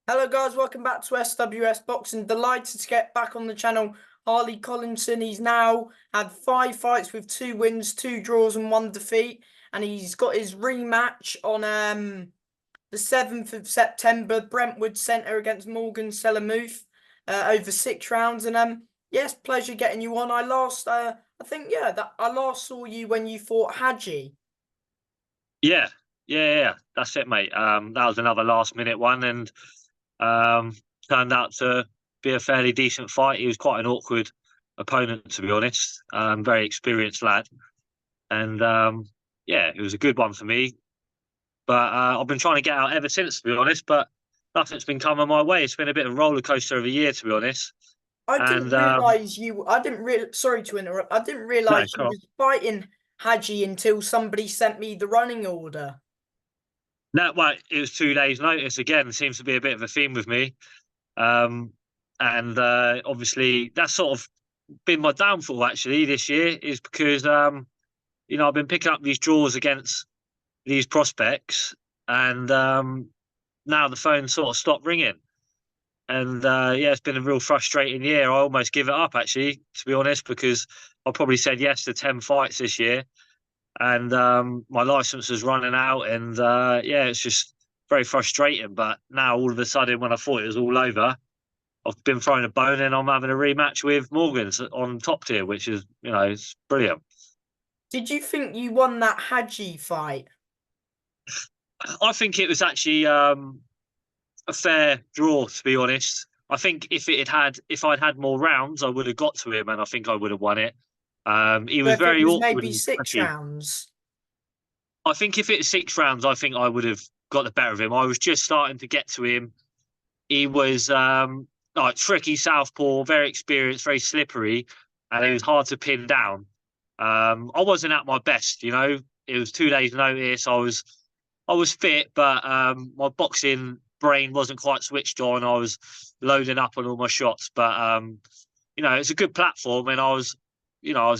Hello guys, welcome back to SWS Boxing. Delighted to get back on the channel. Harley Collison, he's now had 5 fights with 2 wins, 2 draws and 1 defeat. And he's got his rematch on the 7th of September, Brentwood Centre against Morgan Sellamuthu, over 6 rounds. And yes, pleasure getting you on. I last saw you when you fought Hadji. Yeah. That's it, mate. That was another last minute one, and um, turned out to be a fairly decent fight. He was quite an awkward opponent, to be honest. Very experienced lad, and yeah, it was a good one for me. But I've been trying to get out ever since, to be honest. But nothing's been coming my way. It's been a bit of a roller coaster of a year, to be honest. I didn't And realize you. I didn't real. Sorry to interrupt. I didn't no, realize you come on. was fighting Hadji until somebody sent me the running order. No, well, it was 2 days' notice again. Seems to be a bit of a theme with me. Um, and obviously, that's sort of been my downfall actually this year, is because I've been picking up these draws against these prospects, and now the phone sort of stopped ringing. And yeah, it's been a real frustrating year. I almost give it up actually, to be honest, because I probably said yes to 10 fights this year, and my license is running out, and yeah, it's just very frustrating. But now all of a sudden, when I thought it was all over, I've been throwing a bone, and I'm having a rematch with Morgan's on top tier, which is, it's brilliant. Did you think you won that Hadji fight? I think it was actually a fair draw, to be honest. I think if I'd had more rounds, I would have got to him, and I think I would have won it. He So was if it very was awkward maybe and six touchy. rounds, I think if it's 6 rounds, I think I would have got the better of him. I was just starting to get to him. He was like tricky southpaw, very experienced, very slippery, and he was hard to pin down. I wasn't at my best, It was 2 days' notice. I was fit, but my boxing brain wasn't quite switched on. I was loading up on all my shots, but it's a good platform, and I was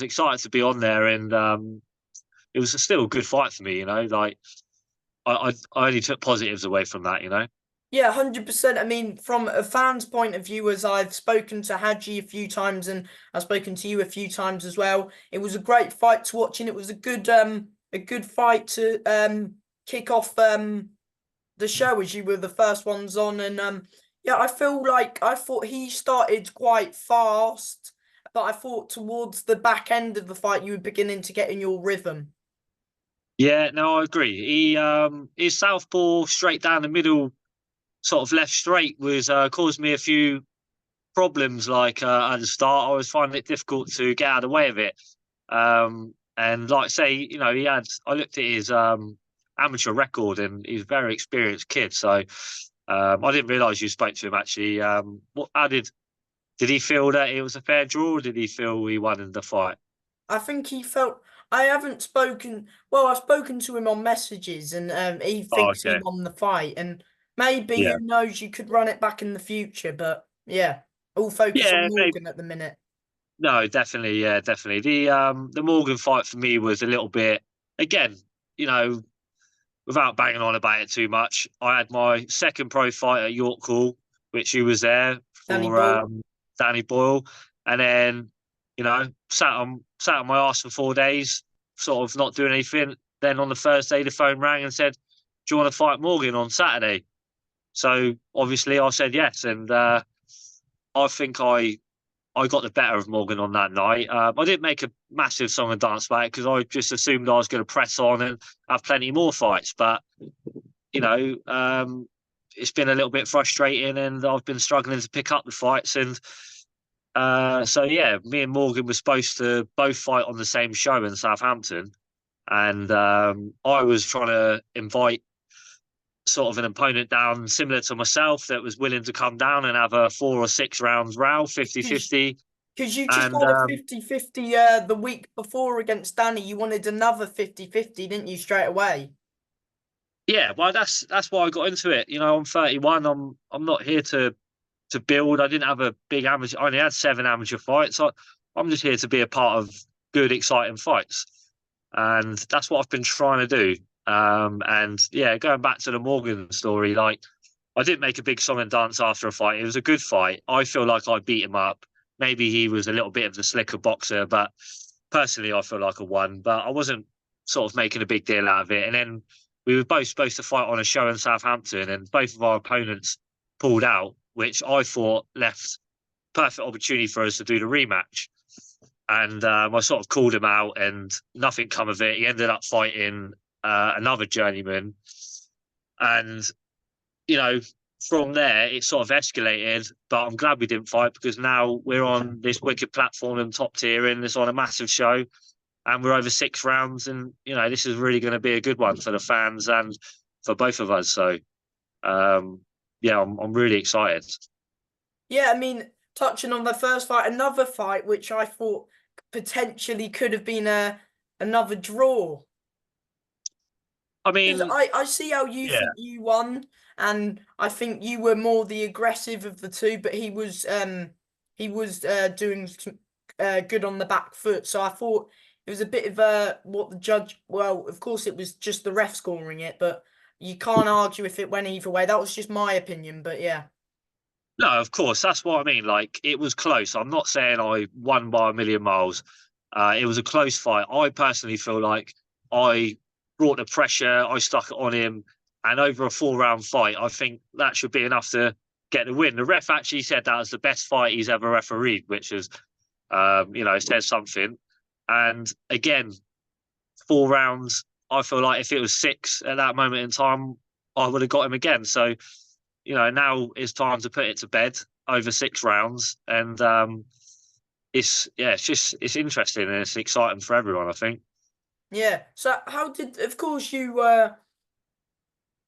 excited to be on there, and it was still a good fight for me. Like I only took positives away from that. yeah, 100%. I mean, from a fan's point of view, as I've spoken to Hadji a few times and I've spoken to you a few times as well, it was a great fight to watch, and it was a good fight to kick off the show as you were the first ones on. And yeah, I thought he started quite fast, but I thought towards the back end of the fight you were beginning to get in your rhythm. Yeah, no, I agree. His southpaw straight down the middle, sort of left straight, was caused me a few problems. Like at the start, I was finding it difficult to get out of the way of it. And like say, I looked at his amateur record, and he's a very experienced kid. So I didn't realise you spoke to him actually. How did he feel that it was a fair draw, or did he feel he won in the fight? I think he felt I haven't spoken. Well, I've spoken to him on messages, and he Oh, thinks he okay. won the fight. And maybe Yeah. who knows, you could run it back in the future. But yeah, all focus on Yeah, maybe. Morgan at the minute. No, definitely, yeah, definitely. The Morgan fight for me was a little bit, again, you know, without banging on about it too much. I had my second pro fight at York Hall, which he was there Danny for Boyle. Danny Boyle, and then sat on my ass for 4 days, sort of not doing anything. Then on the Thursday, the phone rang and said, "Do you want to fight Morgan on Saturday?" So obviously, I said yes, and I think I got the better of Morgan on that night. I didn't make a massive song and dance about it because I just assumed I was going to press on and have plenty more fights. But you know, um, it's been a little bit frustrating, and I've been struggling to pick up the fights. And so yeah, me and Morgan were supposed to both fight on the same show in Southampton, and I was trying to invite sort of an opponent down similar to myself that was willing to come down and have a 4 or 6 rounds row, 50-50. Because you just And had a 50-50 the week before against Danny. You wanted another 50-50, didn't you, straight away? yeah, well, that's why I got into it. I'm 31. I'm not here to build. I didn't have a big amateur. I only had 7 amateur fights. I'm just here to be a part of good, exciting fights, and that's what I've been trying to do. And yeah, going back to the Morgan story, like I didn't make a big song and dance after a fight. It was a good fight. I feel like I beat him up. Maybe he was a little bit of the slicker boxer, but personally, I feel like I won. But I wasn't sort of making a big deal out of it. And then we were both supposed to fight on a show in Southampton, and both of our opponents pulled out, which I thought left perfect opportunity for us to do the rematch. And I sort of called him out, and nothing come of it. He ended up fighting another journeyman, and you know, from there it sort of escalated. But I'm glad we didn't fight, because now we're on this wicked platform and top tier, and it's on a massive show, and we're over 6 rounds, and this is really going to be a good one for the fans and for both of us. So yeah, I'm really excited. Yeah, I mean, touching on the first fight, another fight which I thought potentially could have been another draw. I Because mean, I see how you yeah. think you won, and I think you were more the aggressive of the two, but he was doing good on the back foot. So I thought it was a bit of what the judge. Well, of course it was just the ref scoring it, but you can't argue if it went either way. That was just my opinion, but yeah. No, of course, that's what I mean. Like, it was close. I'm not saying I won by a million miles. It was a close fight. I personally feel like I brought the pressure, I stuck it on him, and over a 4 round fight, I think that should be enough to get the win. The ref actually said that was the best fight he's ever refereed, which is, says something. And again, 4 rounds, I feel like if it was 6 at that moment in time, I would have got him again. So, now it's time to put it to bed over 6 rounds, and it's interesting and it's exciting for everyone, I think. Yeah. So how did, of course, you've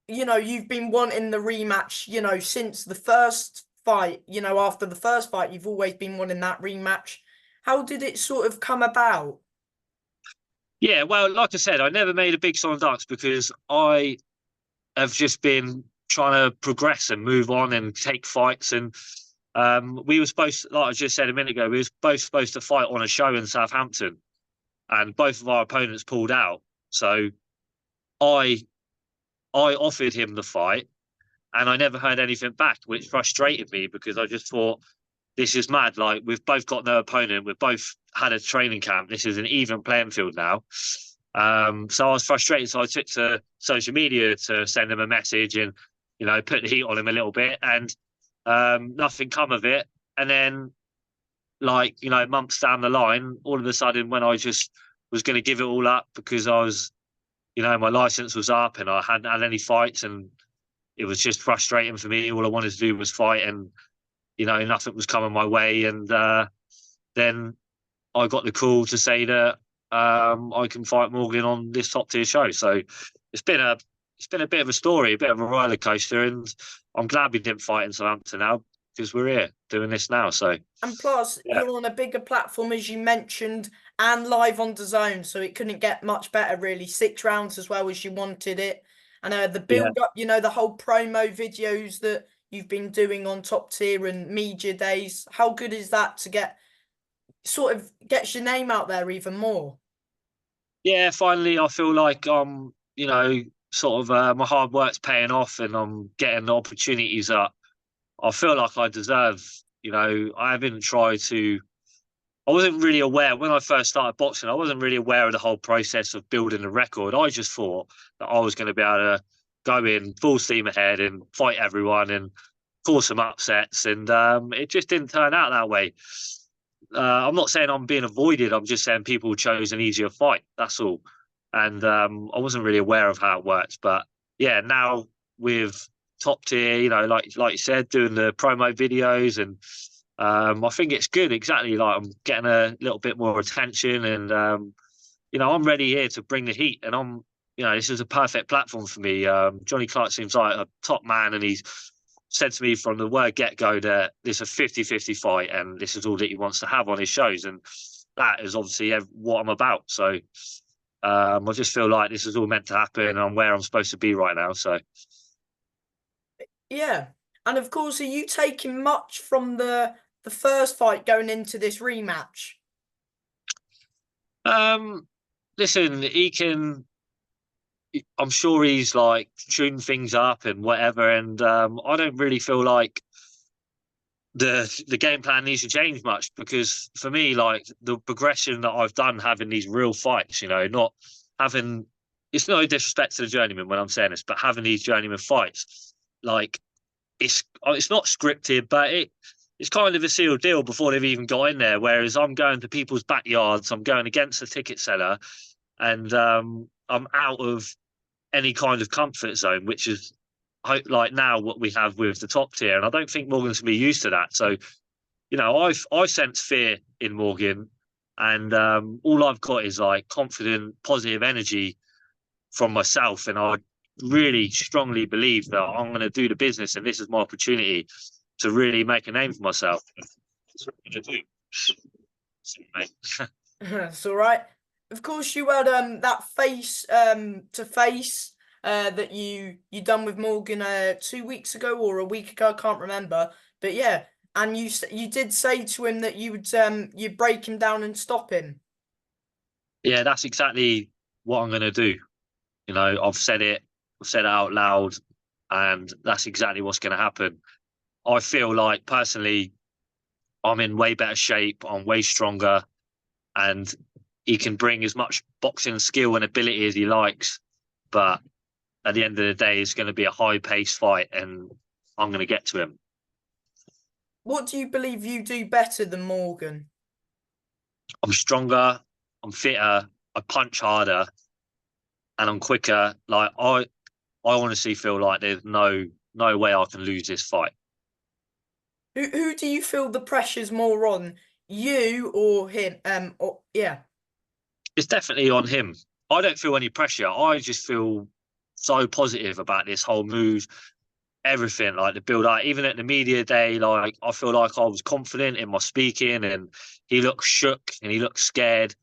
been wanting the rematch, since the first fight, after the first fight, you've always been wanting that rematch. How did it sort of come about? Yeah, well, like I said, I never made a big song and dance, because I have just been trying to progress and move on and take fights. And we were supposed to, like I just said a minute ago, we were both supposed to fight on a show in Southampton, and both of our opponents pulled out. So I I offered him the fight, and I never heard anything back, which frustrated me, because I just thought, this is mad. Like, we've both got no opponent. We've both had a training camp. This is an even playing field now. So I was frustrated. So I took to social media to send him a message and, put the heat on him a little bit, and nothing come of it. And then, like, months down the line, all of a sudden, when I just was going to give it all up, because I was, my license was up and I hadn't had any fights, and it was just frustrating for me. All I wanted to do was fight, and nothing was coming my way. And then I got the call to say that I can fight Morgan on this top tier show. So it's been a bit of a story, a bit of a roller coaster, and I'm glad we didn't fight in Southampton now, because we're here doing this now. So And plus, yeah, you're on a bigger platform, as you mentioned, and live on DAZN, so it couldn't get much better, really. 6 rounds as well as you wanted it. And the yeah, build up, the whole promo videos that you've been doing on top tier and media days. How good is that to sort of gets your name out there even more? yeah. Finally, I feel like sort of my hard work's paying off, and I'm getting the opportunities that I feel like I deserve. I haven't tried to. I wasn't really aware when I first started boxing. I wasn't really aware of the whole process of building a record. I just thought that I was going to be able to go in full steam ahead and fight everyone and cause some upsets, and it just didn't turn out that way. I'm not saying I'm being avoided. I'm just saying people chose an easier fight. That's all. And I wasn't really aware of how it works. But yeah, now with top tier, like you said, doing the promo videos, and I think it's good. Exactly, like I'm getting a little bit more attention, and I'm ready here to bring the heat. And this is a perfect platform for me. Johnny Clark seems like a top man, and he's said to me from the word get-go that this is a 50-50 fight, and this is all that he wants to have on his shows, and that is obviously what I'm about. So I just feel like this is all meant to happen, and I'm where I'm supposed to be right now. So Yeah. And of course, are you taking much from the first fight going into this rematch? um, listen, he can. I'm sure he's like tuned things up and whatever. And I don't really feel like the game plan needs to change much, because for me, like the progression that I've done having these real fights, not having, it's no disrespect to the journeyman when I'm saying this, but having these journeyman fights, like it's not scripted, but it's kind of a sealed deal before they've even got in there. Whereas I'm going to people's backyards, I'm going against the ticket seller, and I'm out of any kind of comfort zone, which is like now what we have with the top tier. And I don't think Morgan's gonna be used to that. So, I sense fear in Morgan, and all I've got is like confident, positive energy from myself. And I really strongly believe that I'm going to do the business, and this is my opportunity to really make a name for myself. That's what I'm going to do. That's all right. Of course, you had that face to face that you done with Morgan 2 weeks ago or a week ago. I can't remember, but yeah, and you did say to him that you'd break him down and stop him. Yeah, that's exactly what I'm going to do. I've said it out loud, and that's exactly what's going to happen. I feel like personally, I'm in way better shape. I'm way stronger, and he can bring as much boxing skill and ability as he likes. But at the end of the day, it's going to be a high-paced fight, and I'm going to get to him. What do you believe you do better than Morgan? I'm stronger. I'm fitter. I punch harder, and I'm quicker. Like I honestly feel like there's no way I can lose this fight. Who do you feel the pressure's more on, you or him? Or yeah. It's definitely on him. I don't feel any pressure. I just feel so positive about this whole move, everything, like the build up. Even at the media day, like I feel like I was confident in my speaking, and he looked shook and he looked scared.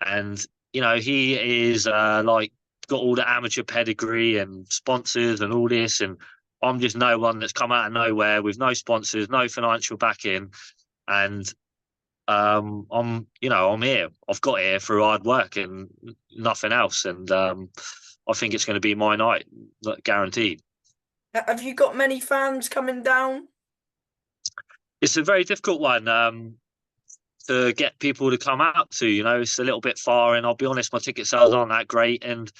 And he is like got all the amateur pedigree and sponsors and all this, and I'm just no one that's come out of nowhere with no sponsors, no financial backing, and I'm here. I've got here through hard work and nothing else, and I think it's going to be my night, guaranteed. Have you got many fans coming down? It's a very difficult one to get people to come out to. It's a little bit far, and I'll be honest, my ticket sales aren't that great, and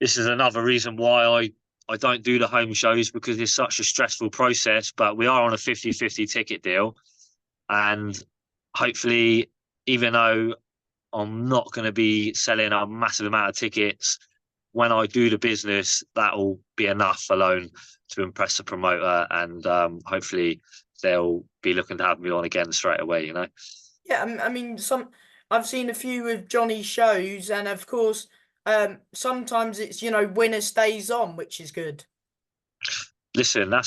this is another reason why I don't do the home shows, because it's such a stressful process. But we are on a 50-50 ticket deal, and hopefully, even though I'm not going to be selling a massive amount of tickets, when I do the business, that'll be enough alone to impress the promoter, and hopefully they'll be looking to have me on again straight away. Yeah, I mean, I've seen a few of Johnny's shows, and of course, sometimes it's winner stays on, which is good. Listen, like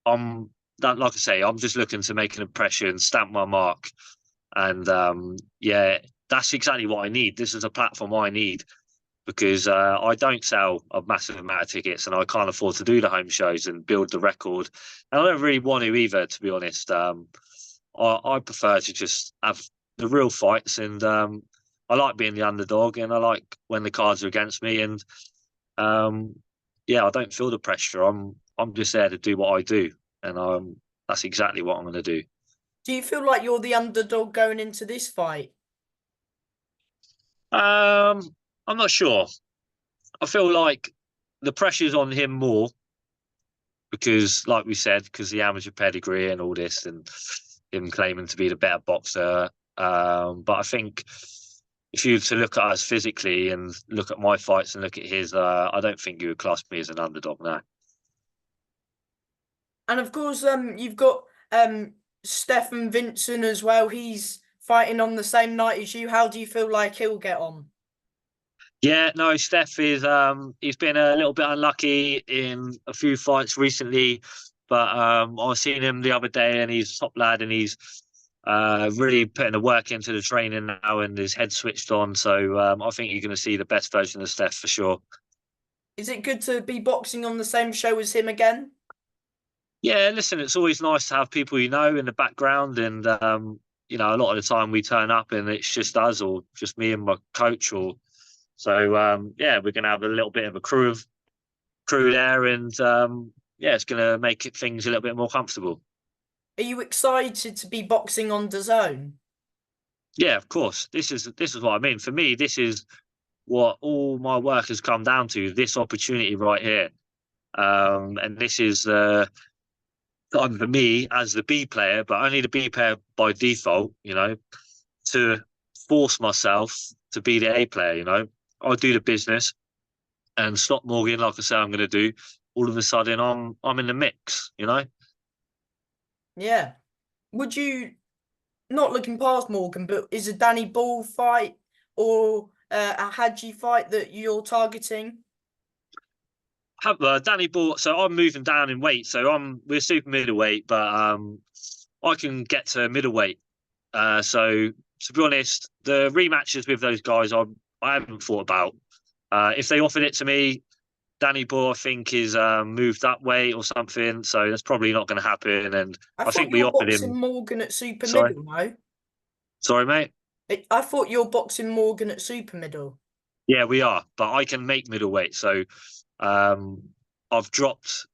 I say, I'm just looking to make an impression, stamp my mark, and yeah, that's exactly what I need. This is a platform I need, because I don't sell a massive amount of tickets, and I can't afford to do the home shows and build the record. And I don't really want to either, to be honest. I prefer to just have the real fights, and I like being the underdog, and I like when the cards are against me. And yeah, I don't feel the pressure. I'm just there to do what I do, and that's exactly what I'm going to do. Do you feel like you're the underdog going into this fight? I'm not sure. I feel like the pressure's on him more because, like we said, because the amateur pedigree and all this, and him claiming to be the better boxer. But I think if you were to look at us physically and look at my fights and look at his, I don't think you would class me as an underdog now. And of course, you've got Stefan Vincent as well. He's fighting on the same night as you. How do you feel like he'll get on? Yeah, no, Steph is he's been a little bit unlucky in a few fights recently, but I seen him the other day, and he's top lad, and he's really putting the work into the training now, and his head switched on. So I think you're going to see the best version of Steph for sure. Is it good to be boxing on the same show as him again? Yeah, listen, it's always nice to have people in the background, and a lot of the time we turn up and it's just us, or just me and my coach, or So yeah, we're gonna have a little bit of a crew there, and yeah, it's gonna make things a little bit more comfortable. Are you excited to be boxing on DAZN? Yeah, of course. This is what I mean. For me, this is what all my work has come down to. This opportunity right here, and this is time for me as the B player, but only the B player by default. You know, to force myself to be the A player. You know, I do the business and stop Morgan, like I say, I'm going to do. All of a sudden, I'm in the mix. You know. Yeah. Would you, not looking past Morgan, but is a Danny Ball fight or a Hadji fight that you're targeting? Have Danny bought, so I'm moving down in weight, so we're super middleweight, but I can get to middleweight. So to be honest, the rematches with those guys I haven't thought about. If they offered it to me, Danny Boy I think is moved that way or something, so that's probably not going to happen. And I I thought think you we were offered boxing him. Morgan at super Sorry, middle, no? sorry, mate. I thought you were boxing Morgan at super middle. Yeah, we are, but I can make middleweight. So um, I've dropped.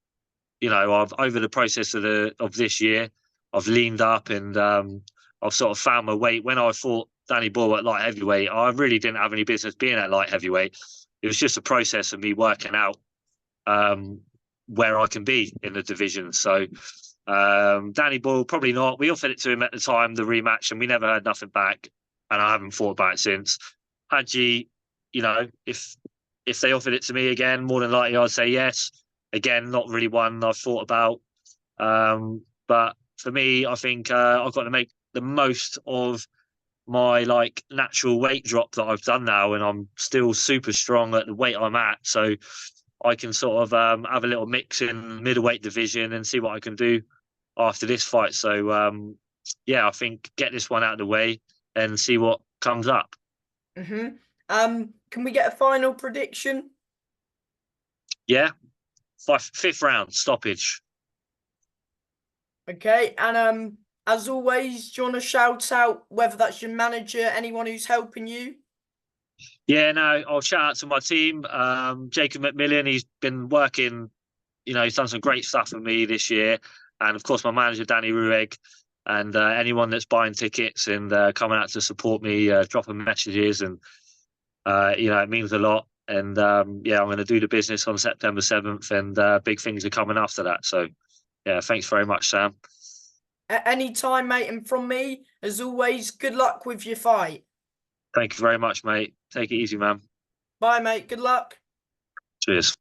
You know, I've over the process of this year, I've leaned up and I've sort of found my weight. When I fought Danny Ball at light heavyweight, I really didn't have any business being at light heavyweight. It was just a process of me working out um, where I can be in the division. So Danny Ball, probably not. We offered it to him at the time, the rematch, and we never heard nothing back. And I haven't thought about it since. Hadji, you know, if they offered it to me again, more than likely I'd say yes. Again, not really one I've thought about. But for me, I think I've got to make the most of my like natural weight drop that I've done now, and I'm still super strong at the weight I'm at. So I can sort of have a little mix in middleweight division and see what I can do after this fight. So yeah, I think get this one out of the way and see what comes up. Mm-hmm. Can we get a final prediction? Yeah, fifth round stoppage. Okay, and as always, do you want to shout out whether that's your manager, anyone who's helping you? Yeah, no, I'll shout out to my team. Jacob McMillan, he's been working, you know, he's done some great stuff for me this year. And of course, my manager, Danny Rueg, and anyone that's buying tickets and coming out to support me, dropping messages. And, you know, it means a lot. And yeah, I'm going to do the business on September 7th, and big things are coming after that. So, yeah, thanks very much, Sam. At any time, mate, and from me, as always, good luck with your fight. Thank you very much, mate. Take it easy, man. Bye, mate. Good luck. Cheers.